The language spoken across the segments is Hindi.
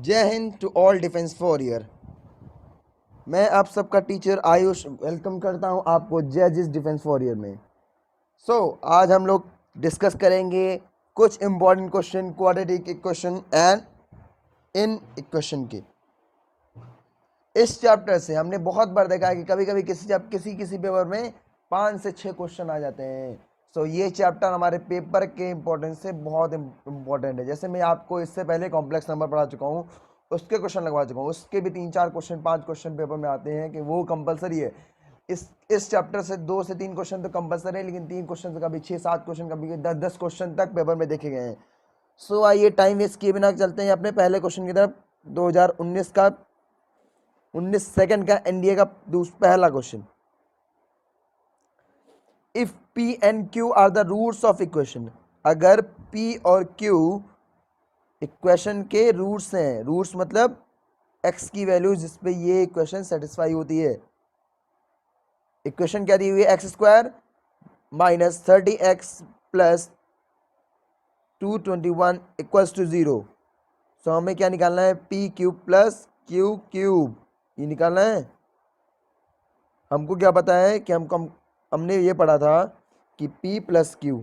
जय Hind to all defence warrior. मैं आप सबका टीचर आयुष वेलकम करता हूं आपको जय डिफेंस वॉरियर में। आज हम लोग डिस्कस करेंगे कुछ important question, quadratic equation and in equation के। इस चैप्टर से हमने बहुत बार देखा है कि कभी कभी किसी पेपर में 5 से 6 क्वेश्चन आ जाते हैं। ये चैप्टर हमारे पेपर के इंपॉर्टेंस से बहुत इंपॉर्टेंट है। जैसे मैं आपको इससे पहले कॉम्प्लेक्स नंबर पढ़ा चुका हूँ, उसके क्वेश्चन लगवा चुका हूँ, उसके भी 3-4 क्वेश्चन 5 क्वेश्चन पेपर में आते हैं कि वो कंपलसरी है। इस चैप्टर से 2 से 3 क्वेश्चन तो कंपलसरी है, लेकिन 3 क्वेश्चन कभी 6-7 क्वेश्चन कभी 10-10 क्वेश्चन तक पेपर में देखे गए हैं। आइए टाइम वेस्ट किए बिना चलते हैं अपने पहले क्वेश्चन की तरफ। 2019 का 19 सेकंड का एनडीए का पहला question. If P and Q are the roots of equation, अगर P और Q इक्वेशन के रूट्स हैं, रूट्स मतलब x की वैल्यू जिसपे ये इक्वेशन सेटिस्फाई होती है। इक्वेशन क्या दी हुई है? X square minus 30x plus 221 equals to 0। हमें क्या निकालना है? P cube plus Q cube, ये निकालना है। हमको क्या पता है कि हमने ये पढ़ा था कि P plus Q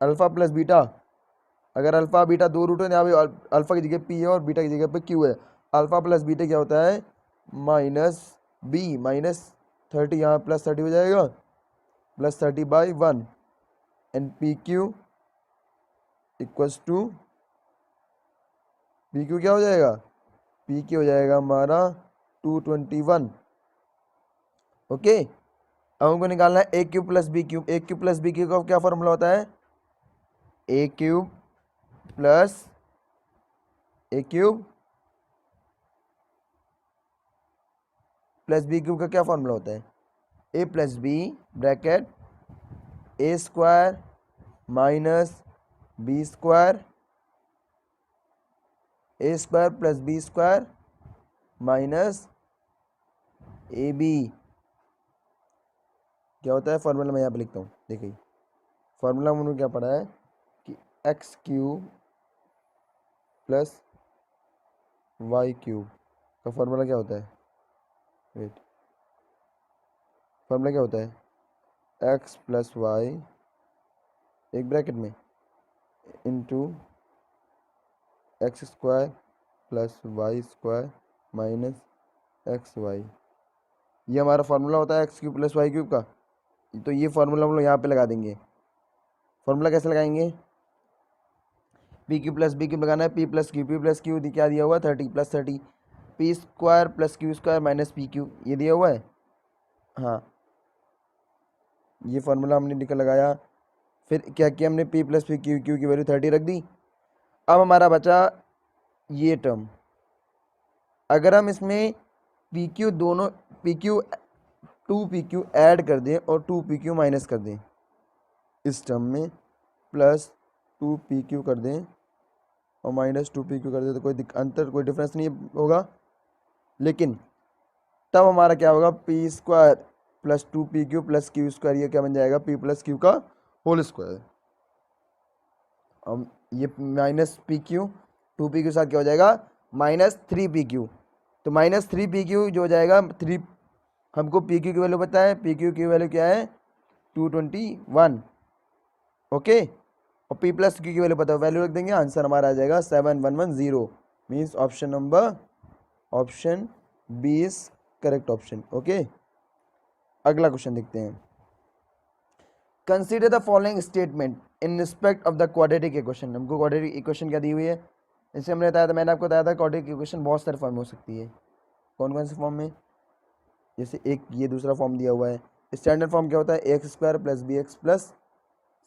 alpha plus beta, अगर अल्फा बीटा दो रूट है, यहाँ पे अल्फा की जगह P है और बीटा की जगह पे Q है। अल्फा प्लस बीटा क्या होता है? माइनस B माइनस 30, यहाँ प्लस 30 हो जाएगा, plus 30/1 and P Q equals to P Q क्या हो जाएगा? पी क्यू हो जाएगा हमारा 221। ओके, अब हमको निकालना है A cube plus B cube. A cube plus B cube का क्या फॉर्मूला होता है? A cube plus A cube plus B cube का क्या फॉर्मूला होता है? A plus B bracket A square minus B square, A square plus B square minus A B. क्या होता है फॉर्मूला? मैं यहाँ पे लिखता हूँ, देखिए फॉर्मूला मैंने क्या पढ़ा है कि X cube plus Y cube का फॉर्मूला क्या होता है? वेट, फॉर्मूला क्या होता है? एक्स प्लस वाई एक ब्रैकेट में into X square plus Y square minus X Y. ये हमारा फार्मूला होता है X cube plus Y cube का। तो ये फार्मूला हम लोग यहाँ पे लगा देंगे। फार्मूला कैसे लगाएंगे? P Q plus B cube लगाना है। पी प्लस क्यू क्या दिया हुआ है? 30 plus 30 P square plus Q square minus P Q, ये दिया हुआ है। हाँ, ये फार्मूला हमने निकल लगाया। फिर क्या किया हमने? पी प्लस पी क्यू की वैल्यू 30 रख दी। अब हमारा बचा ये टर्म। अगर हम इसमें पी क्यू दोनों पी क्यू 2pq ऐड कर दें और 2pq माइनस कर दें इस टर्म में, प्लस 2pq कर दें और माइनस 2pq कर दें, तो कोई डिफरेंस नहीं होगा। लेकिन तब हमारा क्या होगा? P square plus 2pq plus Q square, ये क्या बन जाएगा? p प्लस क्यू का होल स्क्वायर। अब ये माइनस पी क्यू 2pq के साथ क्या हो जाएगा? Minus 3pq। तो माइनस 3pq जो हो जाएगा 3, हमको पी क्यू की वैल्यू पता है। पी क्यू की वैल्यू क्या है? 221। ओके, और पी प्लस क्यू की वैल्यू पता है, वैल्यू रख देंगे, आंसर हमारा आ जाएगा 7110। Means option B is correct option. Okay, अगला क्वेश्चन देखते हैं। Consider the following statement in respect of the quadratic equation. हमको क्वाड्रेटिक इक्वेशन क्या दी हुई है? जैसे हमने बताया था, मैंने आपको बताया था क्वाड्रेटिक इक्वेशन बहुत सारे फॉर्म में हो सकती है। कौन कौन से फॉर्म में? जैसे एक ये दूसरा फॉर्म दिया हुआ है। स्टैंडर्ड फॉर्म क्या होता है? X square plus B x plus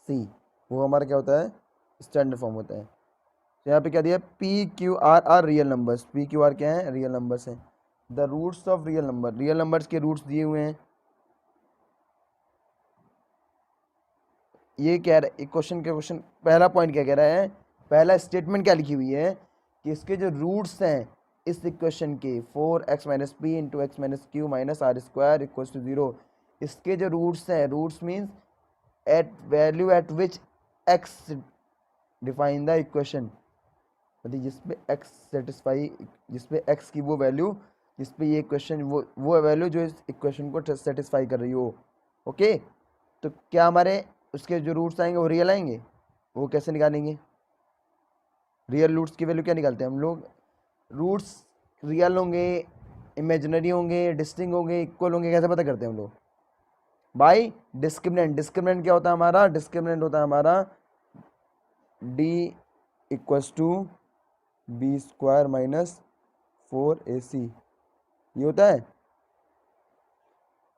C, वो हमारा क्या होता है? स्टैंडर्ड फॉर्म होता है। तो यहाँ पे क्या दिया? P Q R are real numbers. P Q R क्या है? रियल नंबर्स हैं। The roots of real number, real numbers के रूट्स दिए हुए हैं। ये कह रहा है क्वेश्चन पहला पॉइंट क्या कह रहा है? पहला स्टेटमेंट क्या लिखी हुई है कि इसके जो रूट्स हैं इस इक्वेशन के 4x minus P into X minus Q minus R square equal to 0, इसके जो रूट्स हैं, roots means at value at which x define the equation. मतलब जिसपे एक्स सेटिस्फाई, जिसपे एक्स की वो वैल्यू, जिसपे ये इक्वेशन वो वैल्यू जो इस इक्वेशन को सेटिस्फाई कर रही हो। ओके, तो क्या हमारे उसके जो रूट्स आएंगे वो रियल आएंगे? वो कैसे निकालेंगे? रियल रूट्स की वैल्यू क्या निकालते हैं हम लोग? रूट्स रियल होंगे, इमेजिनरी होंगे, डिस्टिंक्ट होंगे, इक्वल होंगे, कैसे पता करते हैं हम लोग? By discriminant. डिस्क्रिमिनेंट क्या होता है हमारा? डिस्क्रिमिनेंट होता है हमारा D equals to B square minus 4ac, ये होता है।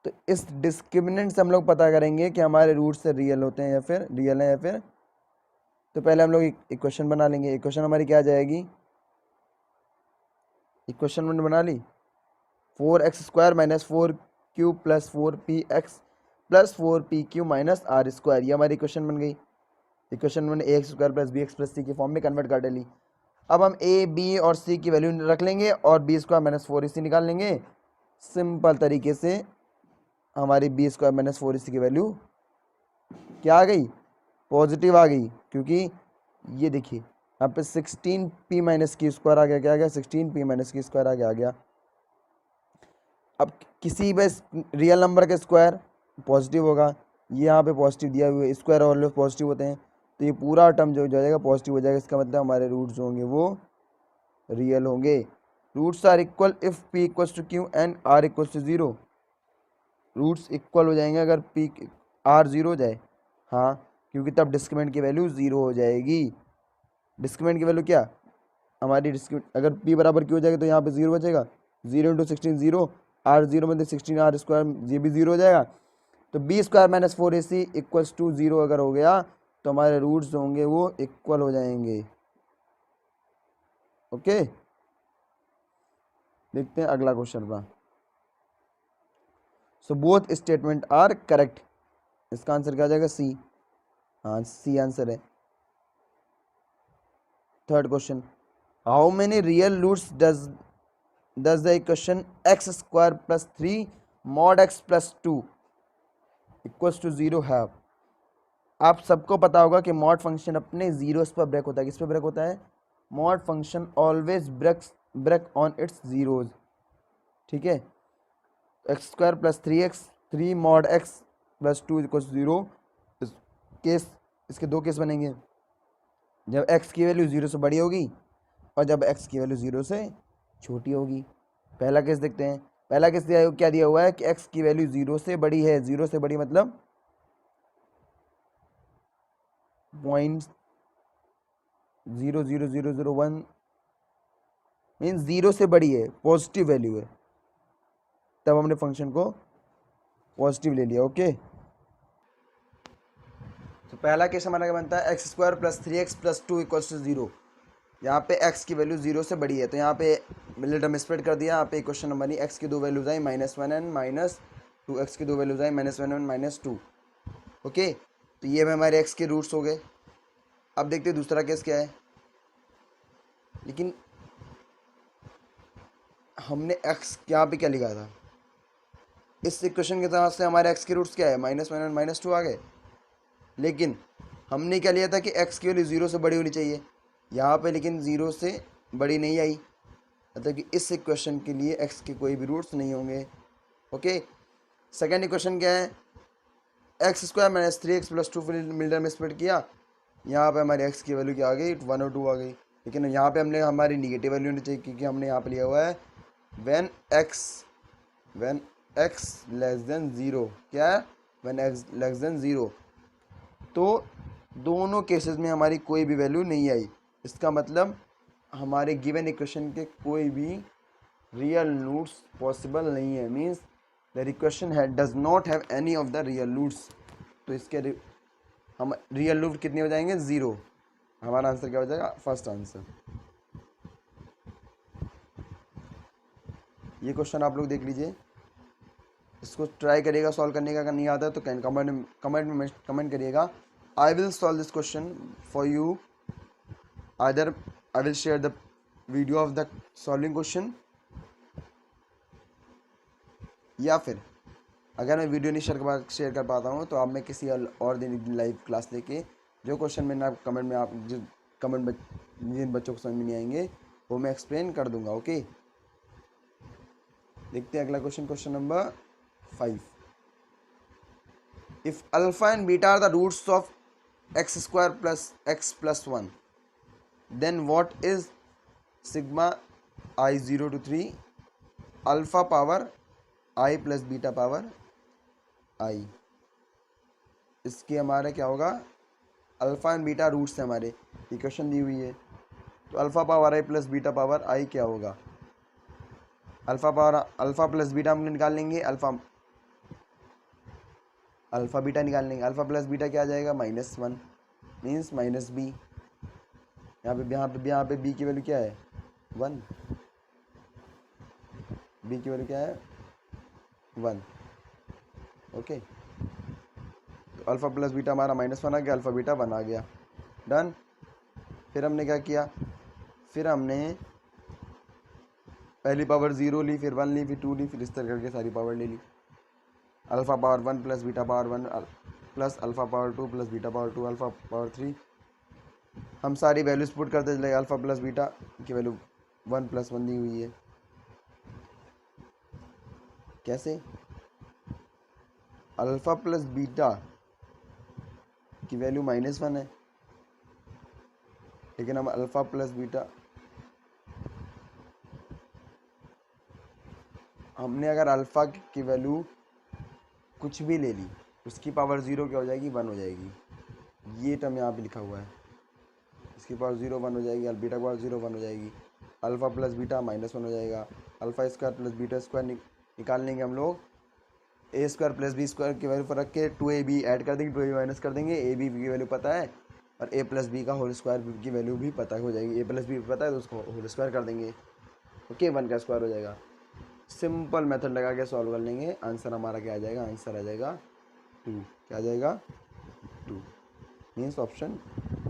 तो इस डिस्क्रिमिनेंट से हम लोग पता करेंगे कि हमारे रूट से रियल होते हैं या फिर रियल है या फिर। तो पहले हम लोग इक्वेशन बना लेंगे। इक्वेशन हमारी क्या आ जाएगी? इक्वेशन मैंने बना ली, 4x² minus 4q plus 4px plus 4pq minus r², ये हमारी इक्वेशन बन गई। इक्वेशन मैंने ax² plus bx plus c के फॉर्म में कन्वर्ट कर डाली। अब हम a b और c की वैल्यू रख लेंगे और b² माइनस 4ac निकाल लेंगे। सिंपल तरीके से हमारी b² माइनस 4ac की वैल्यू क्या आ गई? पॉजिटिव आ गई, क्योंकि ये देखिए यहाँ पे 16p माइनस q² आ गया। क्या आ गया? 16p माइनस q² आ गया। अब किसी भी रियल नंबर का स्क्वायर पॉजिटिव होगा, ये यहाँ पे पॉजिटिव दिया हुआ है, स्क्वायर ऑलवेज पॉजिटिव होते हैं, तो ये पूरा टर्म जो हो जाएगा पॉजिटिव हो जाएगा। इसका मतलब हमारे रूट्स जो होंगे वो रियल होंगे। Roots are equal if p equals to q and r equals to 0। Roots equal हो जाएंगे अगर p r 0 हो जाए, हाँ, क्योंकि तब डिस्क्रिमिनेंट की वैल्यू 0 हो जाएगी। डिस्क्रिमिनेंट की वैल्यू क्या हमारी? डिस्क्रिमिनेंट अगर p बराबर q हो जाएगा तो यहाँ पे 0 बचेगा। 0 इंटू 16 0, r 0 मतलब 16r², ये भी 0 हो जाएगा। तो b² minus 4ac equals to 0 अगर हो गया तो हमारे रूट्स होंगे वो इक्वल हो जाएंगे। ओके, देखते हैं अगला क्वेश्चन का। So both statement are correct, इसका आंसर क्या हो जाएगा? सी। हाँ, सी आंसर है। Third question, how many real roots does the equation x² plus 3 mod x plus 2 equals to 0 have? आप सबको पता होगा कि मॉड फंक्शन अपने जीरोस पर ब्रेक होता है। किस पे ब्रेक होता है? Mod function always break on its zeros. ठीक है, x² plus 3x 3 mod x plus 2 equals 0। Case, इसके दो केस बनेंगे, जब x की वैल्यू 0 से बड़ी होगी और जब x की वैल्यू 0 से छोटी होगी। पहला केस देखते हैं। पहला केस क्या दिया हुआ है कि x की वैल्यू 0 से बड़ी है। 0 से बड़ी मतलब 0.00001 मीन्स 0 से बड़ी है, पॉजिटिव वैल्यू है, तब हमने फंक्शन को पॉजिटिव ले लिया। ओके, तो पहला केस हमारा क्या बनता है? x² plus 3x plus 2 equals to 0। यहाँ पे x की वैल्यू 0 से बड़ी है, तो यहाँ पे मिडिल टर्म स्प्रेड कर दिया। यहाँ पे क्वेश्चन नंबर नहीं, x की दो वैल्यूज आई -1 एंड -2, x की दो वैल्यूज आई -1 एंड -2। ओके, तो ये हमारे x के रूट्स हो गए। अब देखते हैं दूसरा केस क्या है। लेकिन हमने x यहाँ पे क्या लिखा था? इस इक्वेशन के हिसाब से हमारे x के रूट्स क्या है? -1 एंड -2 आ गए। लेकिन हमने क्या लिया था कि x की वैल्यू 0 से बड़ी होनी चाहिए यहाँ पे, लेकिन 0 से बड़ी नहीं आई, मतलब कि इस इक्वेशन के लिए x के कोई भी रूट्स नहीं होंगे। ओके, सेकेंड इक्वेशन क्या है? x² minus 3x plus 2 middle में स्प्लिट किया, यहाँ पे हमारी x की वैल्यू क्या आ गई? 1 और 2 आ गई। लेकिन यहाँ पे हमने हमारी निगेटिव वैल्यू होनी चाहिए, क्योंकि हमने यहाँ पे लिया हुआ है when x लेस देन 0। क्या है? when x less than 0। तो दोनों केसेस में हमारी कोई भी वैल्यू नहीं आई। इसका मतलब हमारे गिवन इक्वेशन के कोई भी रियल रूट्स पॉसिबल नहीं है। Means the equation does not have any of the real roots. तो इसके हम रियल रूट कितने हो जाएंगे? 0। हमारा आंसर क्या हो जाएगा? First answer. ये क्वेश्चन आप लोग देख लीजिए, इसको ट्राई करिएगा सॉल्व करने का। अगर नहीं आता है तो कमेंट करिएगा। I will solve this question for you. Either I will share the video of the solving question, या फिर अगर मैं वीडियो नहीं शेयर कर पाता हूँ तो आप मैं किसी और दिन लाइव क्लास लेके जो क्वेश्चन मैंने आप कमेंट में आप जो कमेंट जिन बच्चों को समझ में नहीं आएंगे वो मैं एक्सप्लेन कर दूंगा। ओके, देखते हैं अगला question, question number 5। If alpha and beta are the roots of x square plus x plus 1, then what is sigma I 0 to 3 alpha power I plus beta power I. इसके हमारे क्या होगा, अल्फा एंड बीटा रूट्स है हमारे, इक्वेशन दी हुई है, तो alpha power I plus beta power आई क्या होगा। Alpha power alpha plus beta हम निकाल लेंगे, अल्फा बीटा निकाल लेंगे। अल्फा प्लस बीटा क्या आ जाएगा, -1 मीन्स माइनस बी। यहाँ पे बी की वैल्यू क्या है, 1। बी की वैल्यू क्या है, 1। ओके, तो अल्फा प्लस बीटा हमारा -1 आ गया, अल्फा बीटा 1 आ गया, डन। फिर हमने क्या किया, फिर हमने पहली पावर 0 ली, फिर 1 ली, फिर 2 ली, फिर इस तरह करके सारी पावर ले ली। Alpha power 1 plus beta power 1 plus alpha power 2 plus beta power 2 alpha power 3। हम सारी वैल्यूज पुट करते चले, अल्फा प्लस बीटा की वैल्यू 1 + 1 दी हुई है। कैसे, अल्फा प्लस बीटा की वैल्यू -1 है, लेकिन हम अल्फा प्लस बीटा, हमने अगर अल्फा की वैल्यू कुछ भी ले ली, उसकी पावर 0 क्या हो जाएगी, 1 हो जाएगी। ये टर्म यहाँ पे लिखा हुआ है, इसकी पावर 0 1 हो जाएगी, बीटा की पावर 0 1 हो जाएगी, अल्फा प्लस बीटा -1 हो जाएगा। Alpha square plus beta square निकाल लेंगे हम लोग, ए स्क्वायर प्लस बी स्क्वायर की वैल्यू पर रख के 2ab ऐड कर देंगे, 2ab माइनस कर देंगे, ए बी की वैल्यू पता है और ए प्लस बी का होल स्क्वायर की वैल्यू भी पता हो जाएगी, ए प्लस बी पता है तो उसको होल स्क्वायर कर देंगे। ओके, 1 का स्क्वायर हो जाएगा। सिंपल मेथड लगा के सॉल्व कर लेंगे, आंसर हमारा क्या आ जाएगा, आंसर आ जाएगा 2। क्या आ जाएगा, 2 means option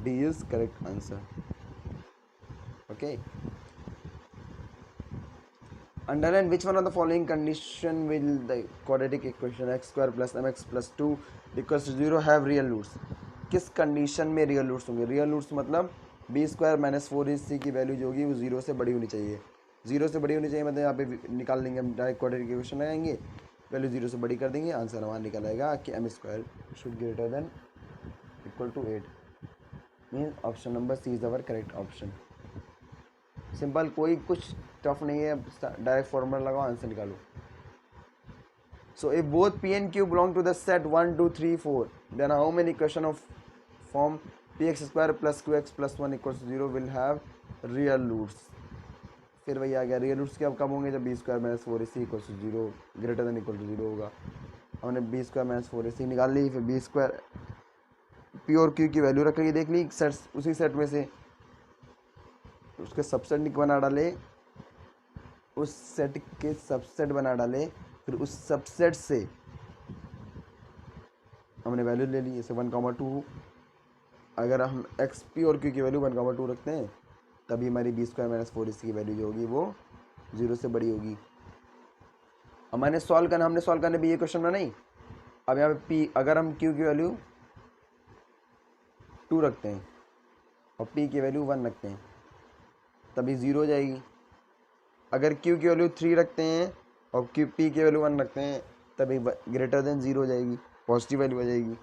D is correct answer. Okay, underline which one of the following condition will the quadratic equation x square plus mx plus 2 equals to 0 have real roots। किस कंडीशन में रियल रूट्स होंगे, रियल रूट्स मतलब बी स्क्वायर माइनस 4ac की वैल्यू जो होगी वो 0 से बड़ी होनी चाहिए। 0 से बड़ी होनी चाहिए मतलब यहाँ पे निकाल लेंगे हम, डायरेक्ट क्वाड्रेटिक इक्वेशन लगाएंगे, वैल्यू 0 से बड़ी कर देंगे, आंसर हमारा निकल आएगा कि M square should greater than equal to 8। Means option number C is our correct option. Simple, कोई कुछ टफ नहीं है, डायरेक्ट फॉर्मूला लगाओ, आंसर निकालो। So if both p and q belong to the set 1 2 3 4, then how many equation of form px square plus qx plus 1 equals to 0 will have real roots। फिर वही आ गया, रियल रूट्स कब होंगे, जब B square minus 4ac equals to 0 greater than equal to 0 होगा। हमने बी स्क्वायर माइनस 4ac निकाल ली, फिर बी स्क्वायर पी और क्यू की वैल्यू रख ली, देख ली सेट्स, उसी सेट में से उसके सबसेट बना डाले, उस सेट के सबसेट बना डाले, फिर उस सबसेट से हमने वैल्यू ले ली, जैसे 1,2। अगर हम एक्स पी और क्यू की वैल्यू 1,2 रखते हैं, तभी हमारी बी स्क्वायर माइनस 4ac की वैल्यू जो होगी वो 0 से बड़ी होगी। हमने सॉल्व करने भी ये क्वेश्चन में नहीं। अब यहाँ पे पी, अगर हम क्यू की वैल्यू 2 रखते हैं और पी की वैल्यू 1 रखते हैं, तभी 0 हो जाएगी। अगर क्यू की वैल्यू 3 रखते हैं और क्यू पी की वैल्यू 1 रखते हैं, तभी ग्रेटर देन 0 हो जाएगी, पॉजिटिव वैल्यू हो जाएगी।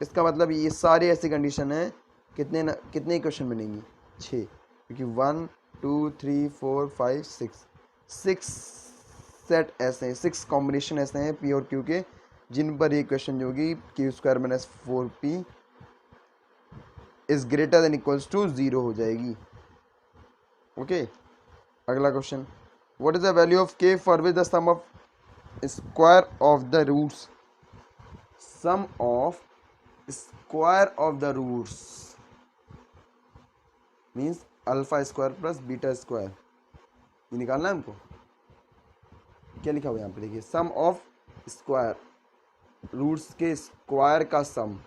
इसका मतलब ये सारी ऐसी कंडीशन है, कितने इक्वेशन बनेंगी, 6, क्योंकि 1 2 3 4 5 6 सेट ऐसे हैं, 6 कॉम्बिनेशन ऐसे हैं पी और क्यू के, जिन पर ये इक्वेशन जो होगी Q square minus 4p is greater than equals to 0 हो जाएगी। ओके, अगला question, what is the value of k for which the sum of square of the roots means alpha square plus beta square, ये निकालना है हमको। क्या लिखा हुआ है यहाँ पे, देखिए सम ऑफ स्क्वायर, रूट्स के स्क्वायर का सम,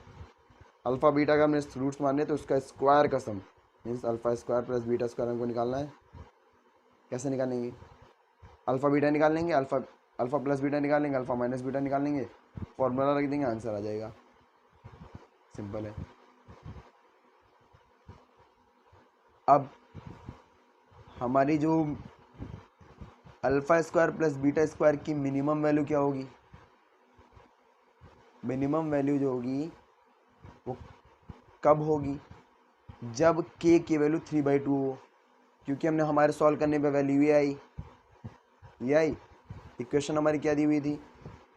अल्फा बीटा का हमने रूट्स माने तो उसका स्क्वायर का sum means alpha square plus beta square हमको निकालना है। कैसे निकालेंगे, अल्फा बीटा निकाल लेंगे, अल्फा प्लस बीटा निकाल लेंगे, अल्फा माइनस बीटा निकाल लेंगे, फॉर्मूला रख देंगे, आंसर आ जाएगा। सिंपल है। अब हमारी जो alpha square plus beta square की मिनिमम वैल्यू क्या होगी? मिनिमम वैल्यू जो होगी वो कब होगी? जब k की वैल्यू 3/2 हो, क्योंकि हमने हमारे सॉल्व करने पे वैल्यू ये आई। इक्वेशन हमारी क्या दी हुई थी?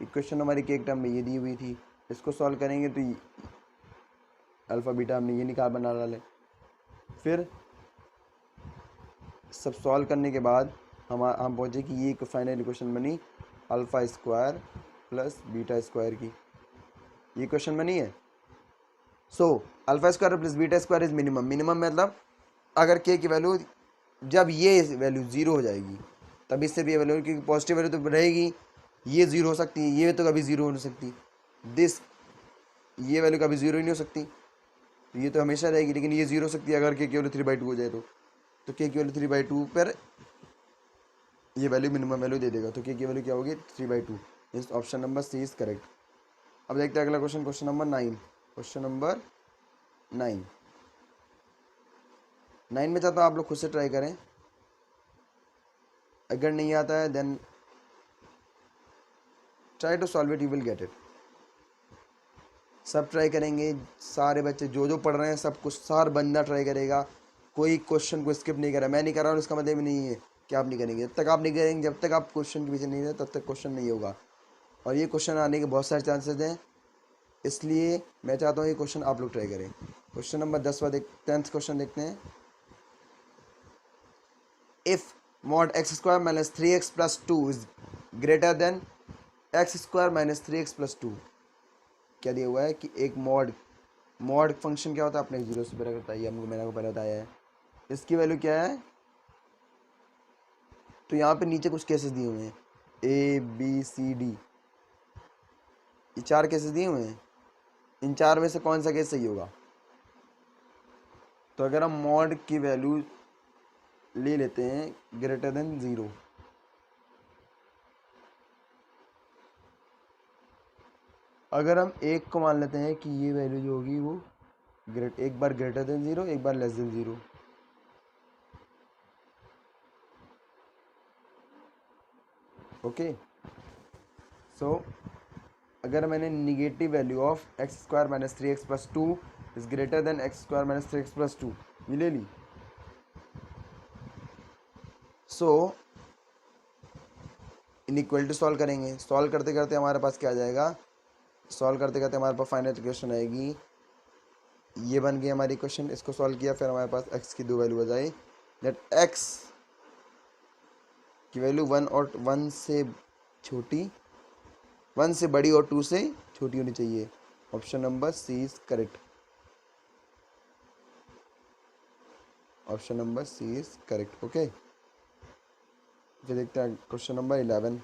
इक्वेशन हमारी के एक टर्म में ये दी हुई थी। इसको सॉल्व करेंगे तो अल्फा बीटा हमने ये निकाल बना डाले। फिर सब सॉल्व करने के बाद हम पहुँचे कि ये एक फाइनल इक्वेशन बनी alpha square plus beta square की। ये इक्वेशन बनी है। So alpha square plus beta square is minimum. Minimum मतलब अगर के की वैल्यू, जब ये वैल्यू जीरो हो जाएगी तब इससे भी ये वैल्यू, क्योंकि पॉजिटिव वैल्यू तो रहेगी, ये जीरो हो सकती है, ये तो कभी जीरो हो नहीं सकती, ये वैल्यू कभी जीरो ही नहीं हो सकती, तो ये तो हमेशा रहेगी। लेकिन ये जीरो हो सकती है अगर के की वैल्यू 3/2 हो जाए तो के की वैल्यू 3/2 पर ये वैल्यू मिनिमम वैल्यू दे देगा। तो के की वैल्यू क्या होगी? 3/2। इस option number C is correct. अब देखते हैं अगला question, question number 9। Question number 9 में चाहता हूँ आप लोग खुद से ट्राई करें, अगर नहीं आता है then try to solve it, you will get it. सब ट्राई करेंगे, सारे बच्चे जो जो पढ़ रहे हैं सब कुछ, सार बंदा ट्राई करेगा, कोई क्वेश्चन को स्किप नहीं कर रहा। मैं नहीं कर रहा हूँ इसका मतलब नहीं है कि आप नहीं करेंगे। जब तक आप नहीं करेंगे, जब तक आप क्वेश्चन के पीछे नहीं रहे तब तक क्वेश्चन नहीं होगा। और ये क्वेश्चन आने के बहुत सारे चांसेस हैं, इसलिए मैं चाहता हूँ ये क्वेश्चन आप लोग ट्राई करें। क्वेश्चन नंबर 10th क्वेश्चन देखते हैं। If mod x² minus 3x plus 2 is greater than x² minus 3x plus 2, क्या दिया हुआ है कि एक मॉड फंक्शन क्या होता है, अपने जीरो से पहले बताइए, हमको मैंने पहले बताया है। इसकी वैल्यू क्या है? तो यहाँ पे नीचे कुछ केसेस दिए हुए हैं, A B C D, ये 4 केसेस दिए हुए हैं। इन 4 में से कौन सा केस सही होगा? तो अगर हम मॉड की वैल्यू ले लेते हैं ग्रेटर देन 0, अगर हम एक को मान लेते हैं कि ये वैल्यू जो होगी वो एक बार ग्रेटर देन 0, एक बार लेस देन 0, ओके। सो अगर मैंने negative value of x² minus 3x plus 2 is greater then x² minus 3x plus 2 ये ले ली। सो इनइक्वलिटी सॉल्व करेंगे, सॉल्व करते करते हमारे पास क्या आ जाएगा? सॉल्व करते करते हमारे पास फाइनल इक्वेशन आएगी, ये बन गई हमारी इक्वेशन। इसको सॉल्व किया, फिर हमारे पास x की 2 वैल्यू आ जाए, दैट x की वैल्यू 1 से छोटी, 1 से बड़ी और 2 से छोटी होनी चाहिए। Option number C is correct. Option number C is correct, okay. फिर देखते हैं question number 11।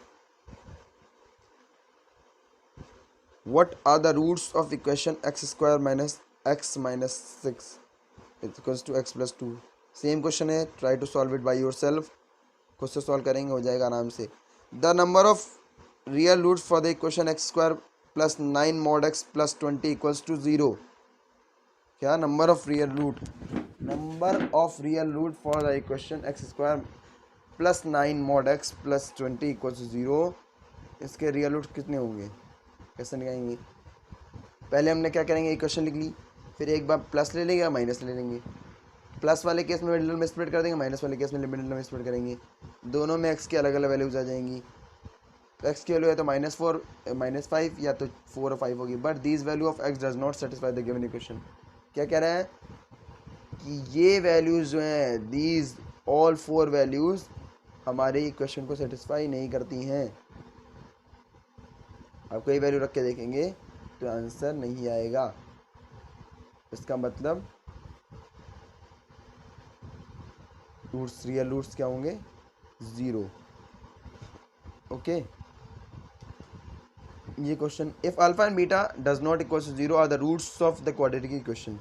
What are the roots of equation x² minus x minus 6 equals to x plus 2। Same question है, try to solve it by yourself. खुद से सॉल्व करेंगे, हो जाएगा आराम से। The number of real roots for the equation x² plus 9 mod x plus 20 equals to 0। क्या? Number of real root for the equation x² plus 9 mod x plus 20 equals to 0। इसके रियल रूट कितने होंगे, कैसे निकालेंगे? पहले हमने क्या करेंगे, इक्वेशन लिख ली, फिर एक बार प्लस ले लेंगे या माइनस ले लेंगे। प्लस वाले केस में मिडिल में स्प्लिट कर देंगे, माइनस वाले केस में मिडिल में स्प्लिट करेंगे। दोनों में x की अलग अलग वैल्यूज आ जाएंगी। तो x की वैल्यू है तो -4 -5 या तो 4 और 5 होगी। But these value of x does not satisfy the given equation. क्या कह रहा है कि ये वैल्यूज जो हैं, दीज ऑल 4 वैल्यूज हमारे इक्वेशन को सेटिस्फाई नहीं करती हैं। आप कोई वैल्यू रख के देखेंगे तो आंसर नहीं आएगा। इसका मतलब रूट्स, रियल रूट्स क्या होंगे? 0, ओके। ये question, if alpha and beta does not equal to 0 are the roots of the quadratic equation.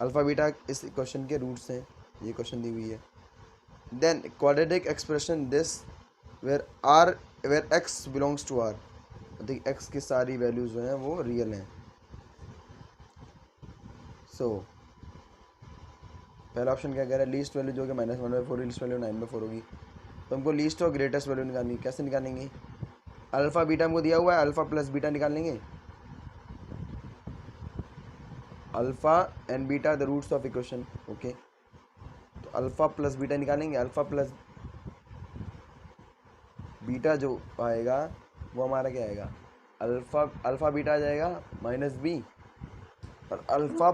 Alpha beta इस इक्वेशन के रूट्स हैं, ये क्वेश्चन दी हुई है। Then quadratic expression this where x belongs to r, देखिए x की सारी वैल्यूज जो हैं वो रियल हैं। सो पहला ऑप्शन क्या कह रहा है, लीस्ट वैल्यू जो कि -1/4, लीस्ट वैल्यू 9/4 होगी। तो हमको लीस्ट और ग्रेटेस्ट वैल्यू निकालनी, कैसे निकालेंगे? अल्फ़ा बीटा हमको दिया हुआ है, अल्फ़ा प्लस बीटा निकालेंगे। Alpha and beta the roots of equation, okay. तो अल्फ़ा प्लस बीटा निकालेंगे। अल्फ़ा प्लस बीटा जो आएगा वो हमारा क्या आएगा, अल्फ़ा बीटा आ जाएगा -b, और अल्फ़ा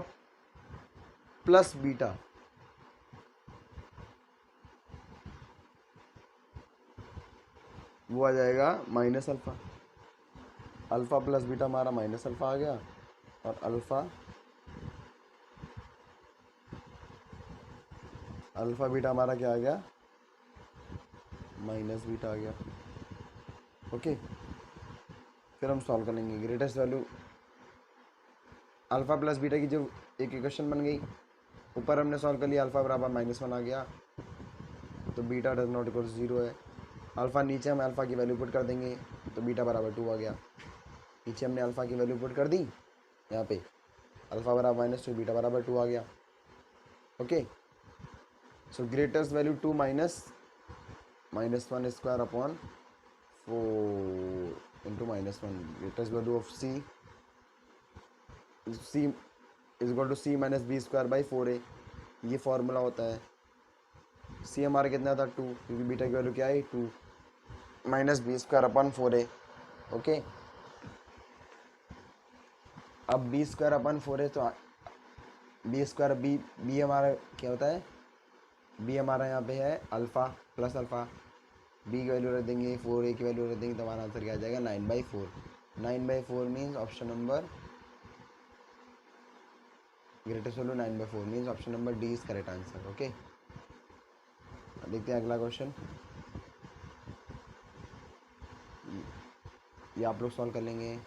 प्लस बीटा वो आ जाएगा -अल्फ़ा। अल्फ़ा प्लस बीटा हमारा -अल्फ़ा आ गया, और अल्फ़ा बीटा हमारा क्या आ गया, -बीटा आ गया, ओके। फिर हम सॉल्व करेंगे। Greatest value alpha plus beta की जो एक इक्वेशन बन गई, ऊपर हमने सॉल्व कर लिया, अल्फ़ा बराबर -1 आ गया, तो बीटा डज नॉट इक्वल 0 है। अल्फ़ा नीचे हम अल्फ़ा की वैल्यू पुट कर देंगे, तो बीटा बराबर 2 आ गया। नीचे हमने अल्फ़ा की वैल्यू पुट कर दी, यहाँ पे अल्फ़ा बराबर -2, बीटा बराबर 2 आ गया, okay. So greatest value 2 minus -1 square upon 4 into -1। Greatest value of C is equal to C minus B square by 4a, ये फॉर्मूला होता है। सी हमारा कितना था 2, क्योंकि बीटा की वैल्यू क्या है 2, minus B square upon 4a, okay. अब बी स्क्वायर अपन 4 है, तो बी स्क्वायर बी हमारा क्या होता है, बी हमारा यहाँ पे है अल्फ़ा प्लस अल्फ़ा, बी की वैल्यू रख देंगे, 4a की वैल्यू रख देंगे, तो हमारा आंसर क्या आ जाएगा 9/4। 9/4 means option number, greatest value 9/4 means option number D is correct answer, okay. देखते हैं अगला क्वेश्चन, ये आप लोग सॉल्व कर लेंगे।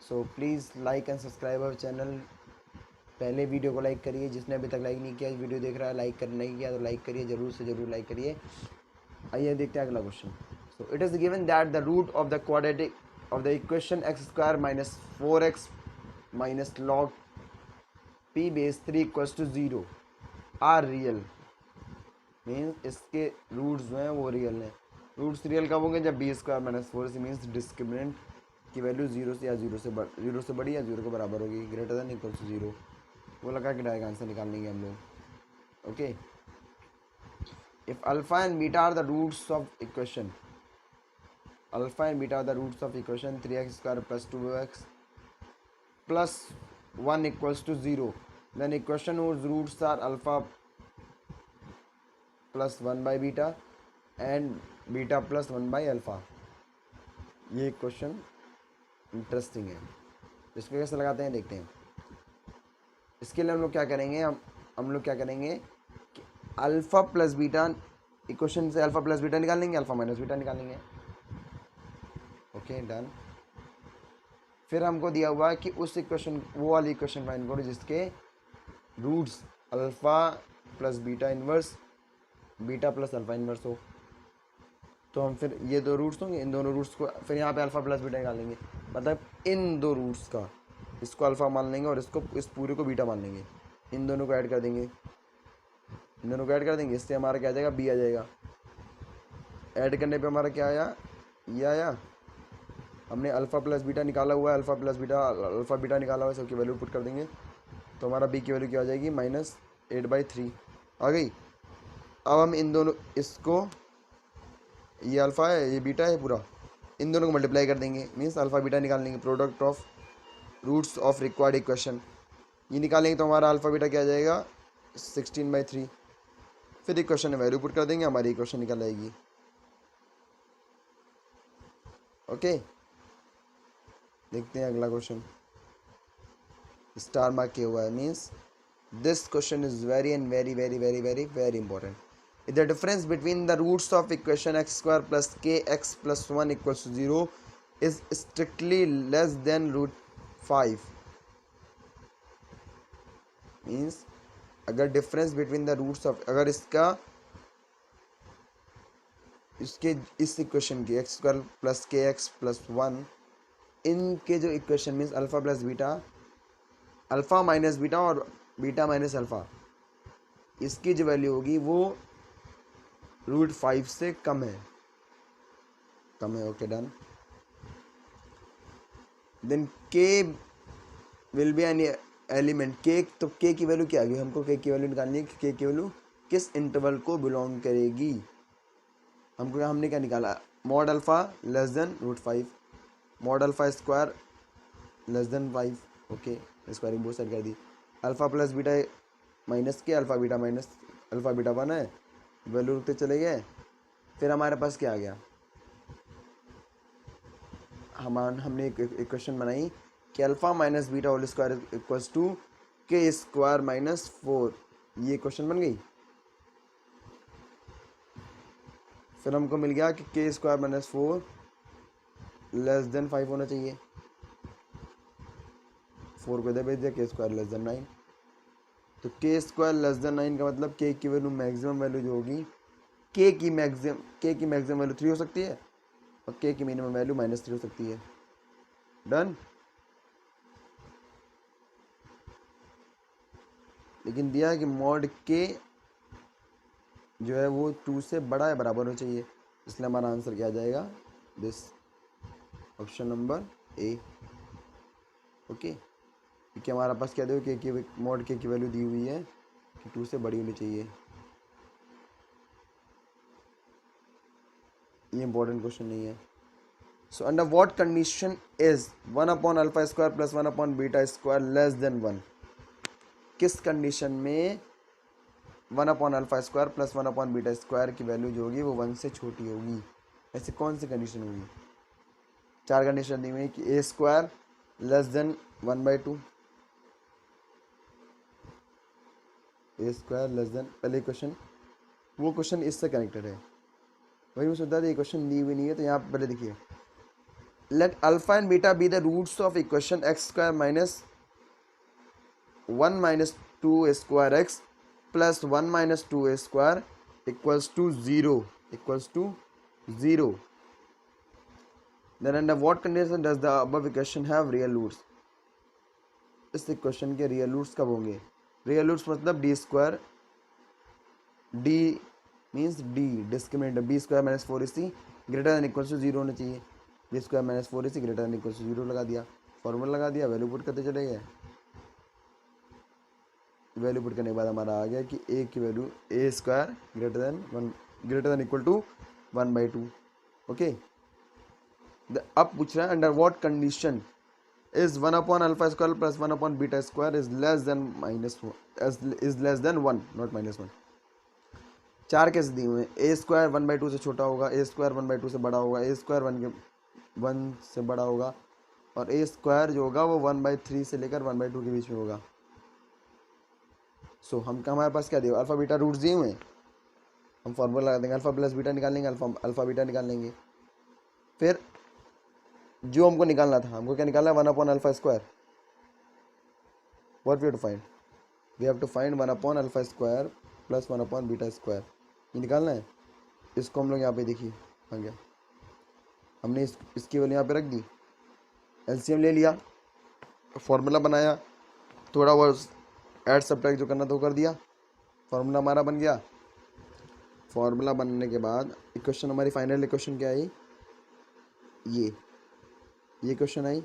So please like and subscribe our channel. पहले वीडियो को लाइक करिए, जिसने अभी तक लाइक नहीं किया, वीडियो देख रहा है लाइक कर नहीं किया तो लाइक करिए, जरूर से जरूर लाइक करिए। आइए देखते हैं अगला question. So it is given that the root of the quadratic of the equation x² minus 4x minus log p base 3 equals to 0 are real. Means इसके रूट्स जो हैं वो रियल हैं। रूट्स रियल कब होंगे, जब b² माइनस 4 से मीन्स डिस्क्रिमिनेंट की वैल्यू 0 से या 0 से बड़ी या 0 के बराबर होगी, ग्रेटर देन इक्वल टू 0। वो लगा के डायरेक्ट आंसर निकाल लेंगे हम लोग, okay. If alpha and beta are the roots of equation, alpha and beta are the roots of equation 3x² plus 2x plus 1 equals to 0, then equation whose roots are alpha plus 1 by beta and beta plus 1 by alpha. ये क्वेश्चन इंटरेस्टिंग है, इसको कैसे लगाते हैं देखते हैं। इसके लिए हम लोग क्या करेंगे, हम लोग क्या करेंगे कि अल्फ़ा प्लस बीटा इक्वेशन से अल्फ़ा प्लस बीटा निकालेंगे, अल्फ़ा माइनस बीटा निकालेंगे, ओके डन। फिर हमको दिया हुआ है कि उस इक्वेशन, वो वाली इक्वेशन फाइंड करो जिसके roots alpha plus beta inverse beta plus alpha inverse हो। तो हम फिर ये दो रूट्स होंगे, इन दोनों रूट्स को फिर यहाँ पे अल्फ़ा प्लस बीटा निकालेंगे, मतलब इन दो रूट्स का, इसको अल्फ़ा मान लेंगे और इसको, इस पूरे को बीटा मान लेंगे, इन दोनों को ऐड कर देंगे, इन दोनों को ऐड कर देंगे, इससे हमारा क्या आ जाएगा, बी आ जाएगा। ऐड करने पे हमारा क्या आया, ये आया। हमने अल्फ़ा प्लस बीटा निकाला हुआ है, अल्फ़ा बीटा निकाला हुआ है, सबकी वैल्यू पुट कर देंगे, तो हमारा बी की वैल्यू क्या आ जाएगी, -8/3 आ गई। अब हम इन दोनों, इसको, ये अल्फ़ा है ये बीटा है पूरा, इन दोनों को मल्टीप्लाई कर देंगे, मीन्स अल्फ़ा बीटा निकाल लेंगे, product of roots of required equation, ये निकालेंगे तो हमारा अल्फ़ा बीटा क्या आ जाएगा 16/3। फिर इक्वेशन में वैल्यू पुट कर देंगे, हमारी इक्वेशन निकल आएगी, ओके। देखते हैं अगला क्वेश्चन, स्टार मार्क किया हुआ है, means this question is very and very very very very very important. If the difference between the roots of equation x² plus kx plus 1 equals to 0 is strictly less than √5, मीन्स अगर difference between the roots of, अगर इसके इस इक्वेशन की x² प्लस kx प्लस 1, इनके जो equation means alpha plus beta alpha minus beta और बीटा माइनस अल्फ़ा, इसकी जो वैल्यू होगी वो √5 से कम है, कम है। Okay done. देन के विल बी एन एलिमेंट के, तो के की वैल्यू क्या आ गई, हमको के की वैल्यू निकालनी है कि के की वैल्यू किस इंटरवल को बिलोंग करेगी। हमने क्या निकाला, mod alpha less than √5, mod alpha square less than 5। Okay, squaring बहुत साइड कर दी। अल्फ़ा प्लस बीटा माइनस के, alpha beta minus alpha beta 1 है, वैल्यू रुकते चले गए। फिर हमारे पास क्या आ गया, हमने एक इक्वेशन बनाई कि alpha minus beta whole square equals to के स्क्वायर माइनस 4, ये इक्वेशन बन गई। फिर हमको मिल गया कि के स्क्वायर माइनस 4 लेस देन 5 होना चाहिए। 4 को इधर भेज दिया, के स्क्वायर लेस देन 9। तो के स्क्वायर लेस देन 9 का मतलब के की वैल्यू मैक्सिमम वैल्यू जो होगी, के की मैक्सिमम वैल्यू 3 हो सकती है और के की मिनिमम वैल्यू -3 हो सकती है। डन। लेकिन दिया है कि मॉड के जो है वो 2 से बड़ा या बराबर होना चाहिए, इसलिए हमारा आंसर क्या आ जाएगा, this option number A. Okay, क्योंकि हमारा पास क्या दे के मॉड के की वैल्यू दी हुई है कि 2 से बड़ी होनी चाहिए। ये इंपॉर्टेंट क्वेश्चन नहीं है। So under what condition is 1 upon alpha square plus 1 upon beta square less than 1, किस कंडीशन में 1 upon alpha square plus 1 upon beta square की वैल्यू जो होगी वो 1 से छोटी होगी। ऐसे कौन सी कंडीशन होगी, 4 कंडीशन दी हुई है कि A square less than 1/2, A square less than, पहले क्वेश्चन वो क्वेश्चन इससे कनेक्टेड है, वही मैं सोचता था ये क्वेश्चन दी हुई नहीं है। तो यहाँ पर पहले देखिए, let alpha and beta be the roots of equation x square minus 1 minus 2 square x plus 1 minus 2 square equals to 0। Then under what condition does the above equation have real roots? इस इक्वेशन के रियल रूट्स कब होंगे, रियल रूट्स मतलब D square, D means D discriminant, b square minus 4ac greater than equals to 0 होना चाहिए। B square minus 4ac greater than equals to 0 लगा दिया, फॉर्मूला लगा दिया, वैल्यू पुट करते चले गए। वैल्यू पुट करने के बाद हमारा आ गया कि ए की value a square greater than equal to 1/2। Okay, अब पूछ रहा है under what condition is 1 upon alpha square plus 1 upon beta square is less than 1 not -1। 4 कैसे दिए हुए हैं, ए स्क्वायर 1/2 से छोटा होगा, ए स्क्वायर 1/2 से बड़ा होगा, ए स्क्वायर 1 से बड़ा होगा, और ए स्क्वायर जो होगा वो 1/3 से लेकर 1/2 के बीच में होगा। सो हमारे पास क्या दिया, अल्फा बीटा रूट्स दिए हुए हैं, हम फॉर्मूला लगा देंगे, अल्फा प्लस बीटा निकालेंगे, अल्फा बीटा निकाल लेंगे। फिर जो हमको निकालना था, हमको क्या निकालना है, 1 upon alpha square, what we have to find, we have to find 1 upon alpha square plus 1 upon beta square, ये निकालना है। इसको हम लोग यहाँ पे देखिए आ गया, हमने इसकी वैल्यू यहाँ पे रख दी, एलसीएम ले लिया, फॉर्मूला बनाया, थोड़ा बहुत ऐड सब्ट्रैक्ट जो करना था वो कर दिया, फॉर्मूला हमारा बन गया। फॉर्मूला बनने के बाद इक्वेशन हमारी फाइनल इक्वेशन क्या आई, ये क्वेश्चन आई।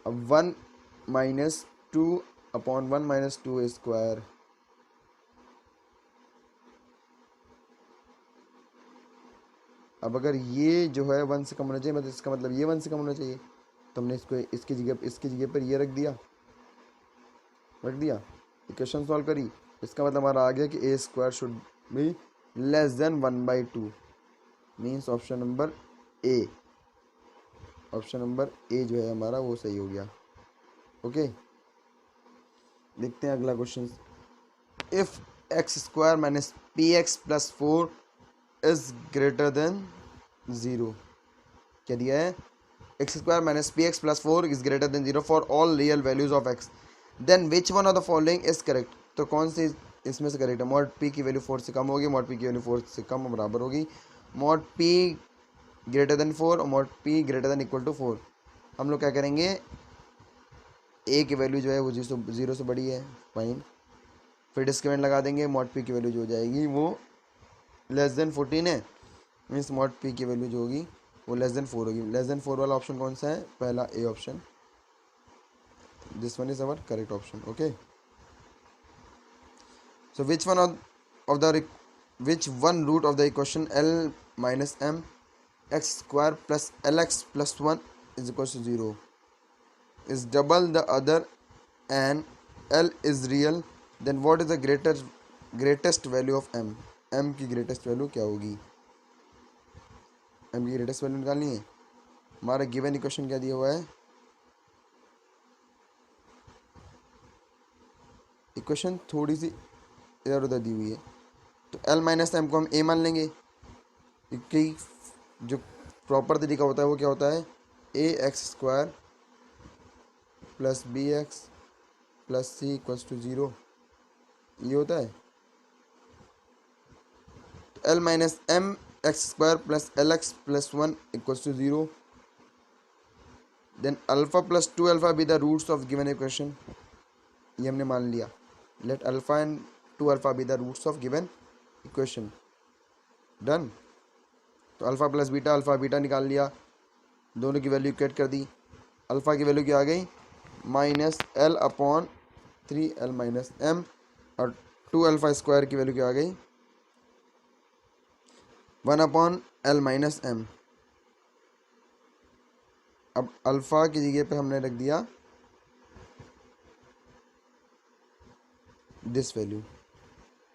अब 1 माइनस 2 अपॉन 1 माइनस 2 स्क्वायर, अब अगर ये जो है 1 से कम होना चाहिए, मतलब इसका मतलब ये 1 से कम होना चाहिए, तो हमने इसको इसकी जगह पर ये रख दिया, इक्वेशन सॉल्व करी। इसका मतलब हमारा आ गया कि A square should be less than 1/2, means option number A, जो है हमारा वो सही हो गया। ओके, देखते हैं अगला question. If x square minus p x plus 4 is greater than 0, क्या दिया है, x square minus p x plus 4 is greater than 0 for all real values of x, then which one of the following is correct. तो कौन सी इसमें से करेक्ट है, मॉड पी की वैल्यू 4 से कम होगी, मॉड पी की वैल्यू 4 से कम बराबर होगी, मॉड पी ग्रेटर देन 4 और mod p greater than equal to 4। हम लोग क्या करेंगे, ए की वैल्यू जो है वो 0 से बड़ी है, फाइन। फिर डिस्क्रिमिनेंट लगा देंगे, मॉड पी की वैल्यू जो हो जाएगी वो लेस देन 14 है, मीन्स मॉड पी की वैल्यू जो होगी वो लेस देन 4 होगी। लेस देन 4 वाला ऑप्शन कौन सा है? पहला a option, this one is our correct option. Okay, so which one root of the equation l minus M x square plus L x plus 1 is equal to 0 is double the other and L is real, then what is the greatest value of M? M की greatest value क्या होगी? M की greatest value निकालनी है। हमारा गिवन इक्वेशन क्या दिया हुआ है? इक्वेशन थोड़ी सी इधर उधर दी हुई है, तो L माइनस एम को हम A मान लेंगे, क्योंकि जो प्रॉपर तरीका होता है वो क्या होता है? A x square plus B x plus c equals to 0, ये होता है। L minus M x square plus L x plus 1 equals to 0, then alpha plus 2 alpha be the roots of given equation, ये हमने मान लिया। Let alpha and 2 alpha be the roots of given equation, done. तो अल्फा बीटा निकाल लिया, दोनों की वैल्यू इक्वेट कर दी। अल्फा की वैल्यू क्या आ गई? Minus l upon 3 l minus m, और 2 अल्फा स्क्वायर की वैल्यू क्या आ गई? 1 अपॉन एल माइनस एम। अब अल्फा की जगह पे हमने रख दिया दिस वैल्यू,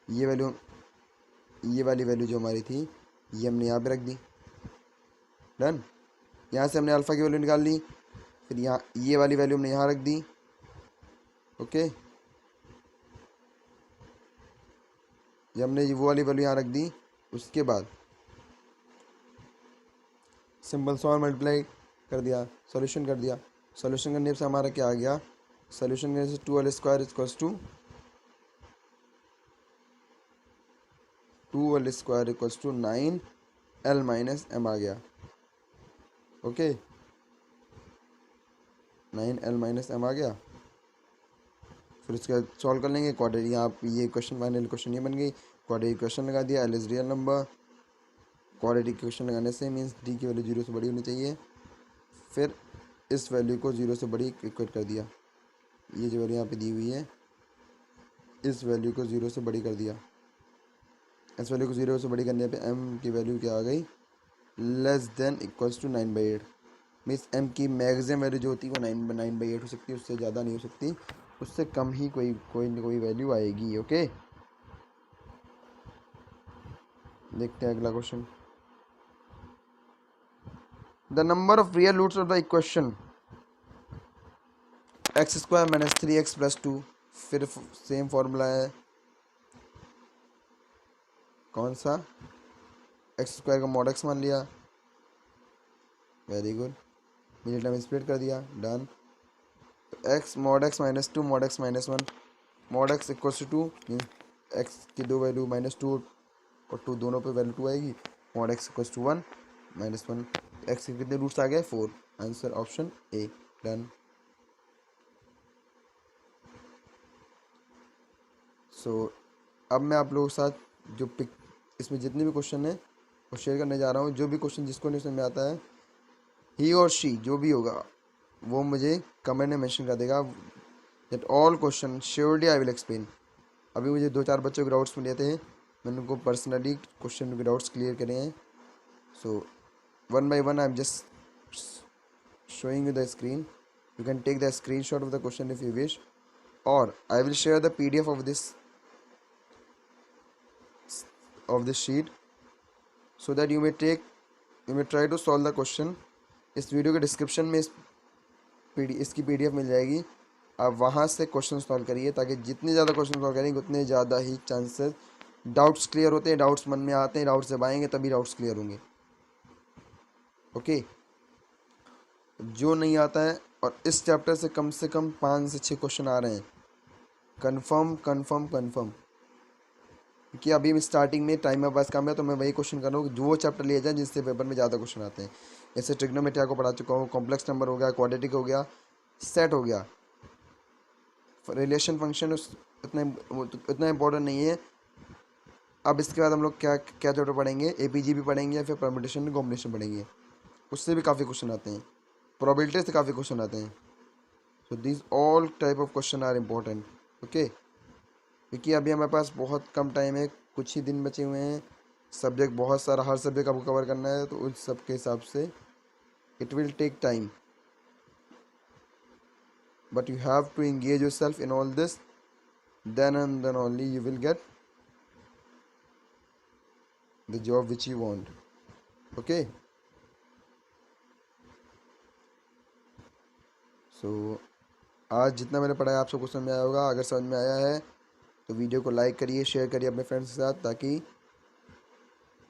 ये वाली वैल्यू जो हमारी थी ये हमने यहाँ पे रख दी, डन। यहाँ से हमने अल्फा की वैल्यू निकाल ली, फिर यहाँ ये वाली वैल्यू हमने यहाँ रख दी। ओके, जब हमने वो वाली वैल्यू यहाँ रख दी, उसके बाद सिंपल सॉल्व मल्टीप्लाई कर दिया, सॉल्यूशन कर दिया। सॉल्यूशन करने से हमारा क्या आ गया? सॉल्यूशन करने से 2 L square equals to 2 L square equals to 9 L minus M आ गया। ओके, 9 एल माइनस एम आ गया। फिर उसके बाद सॉल्व कर लेंगे क्वाड्रेटिक, यहाँ ये क्वेश्चन फाइनल क्वेश्चन ये बन गई। क्वाड्रेटिक क्वेश्चन लगा दिया, L is real number. Quadratic question लगाने से मीन्स डी की वैल्यू 0 से बड़ी होनी चाहिए। फिर इस वैल्यू को 0 से बड़ी इक्वेट कर दिया, ये जो वैल्यू यहाँ पे दी हुई है इस वैल्यू को 0 से बड़ी कर दिया। इस वैल्यू को 0 से बड़ी करने पे m की वैल्यू क्या आ गई? Less than equals to 9/8, means m की मैक्सिमम वैल्यू जो होती है वो 9/8 हो सकती है, उससे ज़्यादा नहीं हो सकती, उससे कम ही कोई वैल्यू आएगी। ओके, देखते हैं अगला question. The number of real roots of the equation x square minus 3x plus 2, फिर सेम फॉर्मूला है, कौन सा? एक्स स्क्वायर का मॉड एक्स मान लिया, very good. Middle term split कर दिया, done. X mod x minus 2 mod x minus 1, mod x equals to 2, x की दो वैल्यू -2 और 2 दोनों पे वैल्यू 2 आएगी। Mod x equals to 1 -1, x के कितने रूट्स आ गए? 4, answer option a, done. So अब मैं आप लोगों के साथ जो इसमें जितने भी क्वेश्चन हैं वो शेयर करने जा रहा हूँ। जो भी क्वेश्चन जिसको नहीं समझ में आता है, ही और शी जो भी होगा वो मुझे कमेंट में मेंशन कर देगा। That all question surely I will explain. अभी मुझे 2-4 बच्चों के डाउट्स मिले थे, मैंने उनको पर्सनली क्वेश्चन के डाउट्स क्लियर करे हैं। So one by one I am just showing you the screen. You can take the screenshot of the question if you wish, or I will share the PDF of this sheet so that you may try to solve the question. इस वीडियो के डिस्क्रिप्शन में इसकी PDF मिल जाएगी, आप वहाँ से क्वेश्चन सॉल्व करिए, ताकि जितने ज़्यादा क्वेश्चन सॉल्व करेंगे उतने ज़्यादा ही चांसेस डाउट्स क्लियर होते हैं। डाउट्स मन में आते हैं, डाउट्स जब आएंगे तभी डाउट्स क्लियर होंगे। ओके, जो नहीं आता है, और इस चैप्टर से कम 5 से 6 क्वेश्चन आ रहे हैं, कंफर्म, क्योंकि अभी स्टार्टिंग में टाइम में पास काम है, तो मैं वही क्वेश्चन कर रहा हूँ जो वो चैप्टर लिए जाए जिससे पेपर में ज़्यादा क्वेश्चन आते हैं। जैसे ट्रिग्नोमेट्री को पढ़ा चुका हूँ, कॉम्प्लेक्स नंबर हो गया, क्वाड्रेटिक हो गया, सेट हो गया, रिलेशन फंक्शन उतना इम्पोर्टेंट नहीं है। अब इसके बाद हम लोग क्या क्या चैप्टर पढ़ेंगे, एपीजी भी पढ़ेंगे या फिर परम्यूटेशन एंड कॉम्बिनेशन पढ़ेंगे। उससे भी काफ़ी क्वेश्चन आते हैं, प्रोबेबिलिटी से काफ़ी क्वेश्चन आते हैं। So this all type of question are important. Okay, क्योंकि अभी हमारे पास बहुत कम टाइम है, कुछ ही दिन बचे हुए हैं, सब्जेक्ट बहुत सारा, हर सब्जेक्ट आपको कवर करना है, तो उस सब के हिसाब से it will take time, but you have to engage yourself in all this, then and then only you will get the job which you want. Okay, so आज जितना मैंने पढ़ाया आप सबको समझ में आया होगा। अगर समझ में आया है तो वीडियो को लाइक करिए, शेयर करिए अपने फ्रेंड्स के साथ, ताकि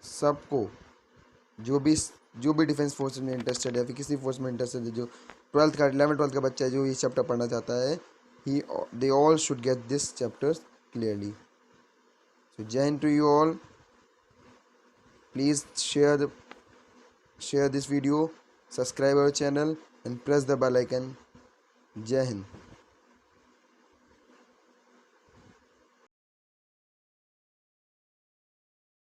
सबको जो भी डिफेंस फोर्स में इंटरेस्टेड है या फिर किसी फोर्स में इंटरेस्टेड है, जो 11th 12th का बच्चा है जो ये चैप्टर पढ़ना चाहता है, ही they all should get this chapters clearly. So Jai Hind to you all. Please share this video, subscribe our channel and press the bell icon. Jai Hind.